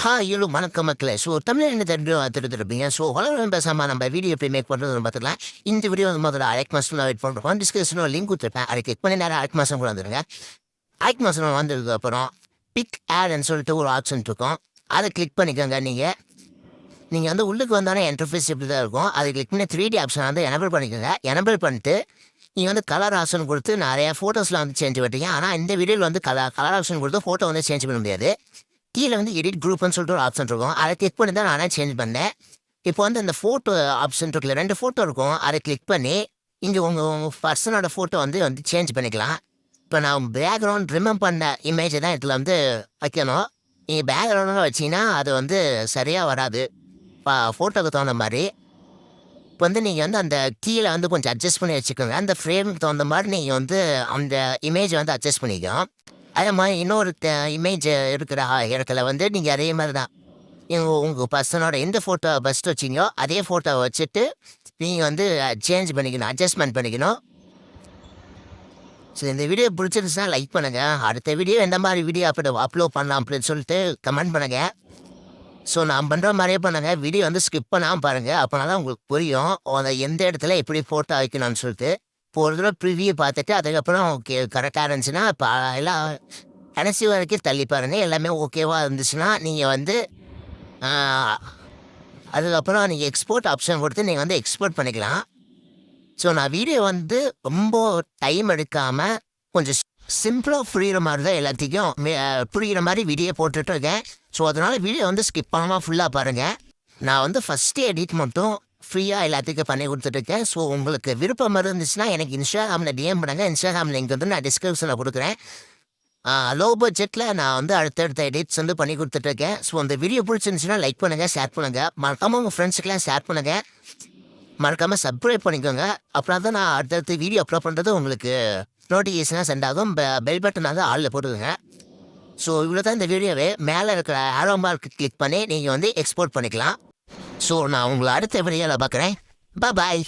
Hi வணக்கம் மக்களே. So Tamil என்ன தெரிஞ்சு திருப்பீங்க. ஸோ வளரும் பேசாமல் நம்ம வீடியோ எப்படி மேக் பண்ணுறது பார்த்துக்கலாம். இந்த வீடியோ வந்து முதல்ல அழைக் மாதம் வெயிட் பண்ணுறோம். டிஸ்கிரிப்ஷனில் லிங்க் கொடுத்துருப்பேன். அதை கிளிக் பண்ணி நேரம் அழைக் மாதம் கூட வந்துருங்க. அழைக் மாதம் வந்ததுக்கப்புறம் பிக் ஆட்னு சொல்லிட்டு ஒரு ஆப்ஷன் இருக்கும். அதை கிளிக் பண்ணிக்கோங்க. நீங்கள் வந்து உள்ளுக்கு வந்தாலே இன்டர்ஃபேஸ் இப்படி தான் இருக்கும். அதை கிளிக் பண்ணி 3D ஆப்ஷன் வந்து எனபிள் பண்ணிக்கோங்க. எனபிள் பண்ணிட்டு நீங்கள் வந்து கலர் ஆப்ஷன் கொடுத்து நிறையா ஃபோட்டோஸில் வந்து சேஞ்ச் பண்ணிட்டீங்க. ஆனால் இந்த வீடியோவில் வந்து கலர் ஆப்ஷன் கொடுத்து ஃபோட்டோ வந்து சேஞ்ச் பண்ண முடியாது. கீழே வந்து எடிட் குரூப்னு சொல்லிட்டு ஒரு ஆப்ஷன் இருக்கும். அதை கிளிக் பண்ணி தான் நானே சேஞ்ச் பண்ணேன். இப்போ வந்து அந்த ஃபோட்டோ ஆப்ஷன் இருக்குல்ல, 2 ஃபோட்டோ இருக்கும். அதை கிளிக் பண்ணி இங்கே உங்கள் பர்சனோட ஃபோட்டோ வந்து சேஞ்ச் பண்ணிக்கலாம். இப்போ நான் பேக்ரவுண்ட் ரிமூவ் பண்ண இமேஜை தான் இதில் வந்து வைக்கணும். நீங்கள் பேக்ரவுண்டாக வச்சிங்கன்னா அது வந்து சரியாக வராது. ஃபோட்டோக்கு தகுந்த மாதிரி இப்போ வந்து நீங்கள் வந்து அந்த கீழே வந்து கொஞ்சம் அட்ஜஸ்ட் பண்ணி வச்சுக்கோங்க. அந்த ஃப்ரேமுக்கு தகுந்த மாதிரி நீங்கள் வந்து அந்த இமேஜை வந்து அட்ஜஸ்ட் பண்ணிக்கலாம். அதே மாதிரி இன்னொரு இமேஜ் இருக்கிற இடத்துல வந்து நீங்கள் அதே மாதிரி தான் உங்கள் பர்சனோட எந்த ஃபோட்டோ ஃபஸ்ட்டு வச்சிங்களோ அதே ஃபோட்டோவை வச்சுட்டு நீங்கள் வந்து சேஞ்ச் பண்ணிக்கணும், அட்ஜஸ்ட்மெண்ட் பண்ணிக்கணும். ஸோ இந்த வீடியோ பிடிச்சிருந்துச்சுன்னா லைக் பண்ணுங்கள். அடுத்த வீடியோ எந்த மாதிரி வீடியோ அப்லோட் பண்ணலாம் அப்படின்னு சொல்லிட்டு கமெண்ட் பண்ணுங்கள். ஸோ நான் பண்ணுற மாதிரியே பண்ணுங்கள். வீடியோ வந்து ஸ்கிப் பண்ணாமல் பாருங்கள். அப்போனா தான் உங்களுக்கு புரியும் அந்த எந்த இடத்துல எப்படி ஃபோட்டோ வைக்கணும்னு சொல்லிட்டு. இப்போ ஒரு தடவை ப்ரிவியூ பார்த்துட்டு அதுக்கப்புறம் ஓகே கரெக்டாக இருந்துச்சுன்னா இப்போ எல்லாம் கடைசி வரைக்கும் தள்ளி பாருங்கள். எல்லாமே ஓகேவாக இருந்துச்சுன்னா நீங்கள் வந்து அதுக்கப்புறம் நீங்கள் எக்ஸ்போர்ட் ஆப்ஷன் கொடுத்து நீங்கள் வந்து எக்ஸ்போர்ட் பண்ணிக்கலாம். ஸோ நான் வீடியோ வந்து ரொம்ப டைம் எடுக்காமல் கொஞ்சம் சிம்பிளாக புரிகிற மாதிரி தான் எல்லாத்துக்கும் புரிகிற மாதிரி வீடியோ போட்டுட்ருக்கேன். ஸோ அதனால் வீடியோ வந்து ஸ்கிப் பண்ணாமல் ஃபுல்லாக பாருங்கள். நான் வந்து ஃபஸ்ட்டு எடிட் மட்டும் ஃப்ரீயாக எல்லாத்துக்கும் பண்ணி கொடுத்துட்ருக்கேன். ஸோ உங்களுக்கு விருப்பம் இருந்துச்சுன்னா எனக்கு இன்ஸ்டாகிராமில் டிஎம் பண்ணுங்கள். இன்ஸ்டாகிராம் லிங்க் வந்து நான் டிஸ்கிரிப்ஷனில் கொடுக்குறேன். லோ பட்ஜெட்டில் நான் வந்து அடுத்தடுத்த எடிட்ஸ் வந்து பண்ணி கொடுத்துட்ருக்கேன். ஸோ அந்த வீடியோ பிடிச்சிருந்துச்சுன்னா லைக் பண்ணுங்கள், ஷேர் பண்ணுங்கள். மறக்காமல் உங்கள் ஃப்ரெண்ட்ஸுக்கெலாம் ஷேர் பண்ணுங்கள். மறக்காமல் சப்ஸ்கிரைப் பண்ணிக்கோங்க. அப்புறம் தான் நான் அடுத்தடுத்து வீடியோ அப்லோட் பண்ணுறது உங்களுக்கு நோட்டிஃபிகேஷனாக சென்ட் ஆகும். பெல் பட்டன் வந்து ஆளில் போட்டுக்கோங்க. ஸோ இவ்வளோ தான் இந்த வீடியோவே. மேலே இருக்கிற ஆரோ மார்க் கிளிக் பண்ணி நீங்கள் வந்து எக்ஸ்போர்ட் பண்ணிக்கலாம். ஸோ நான் உங்களை அடுத்த வீடியோவில் பார்க்குறேன். பாய்.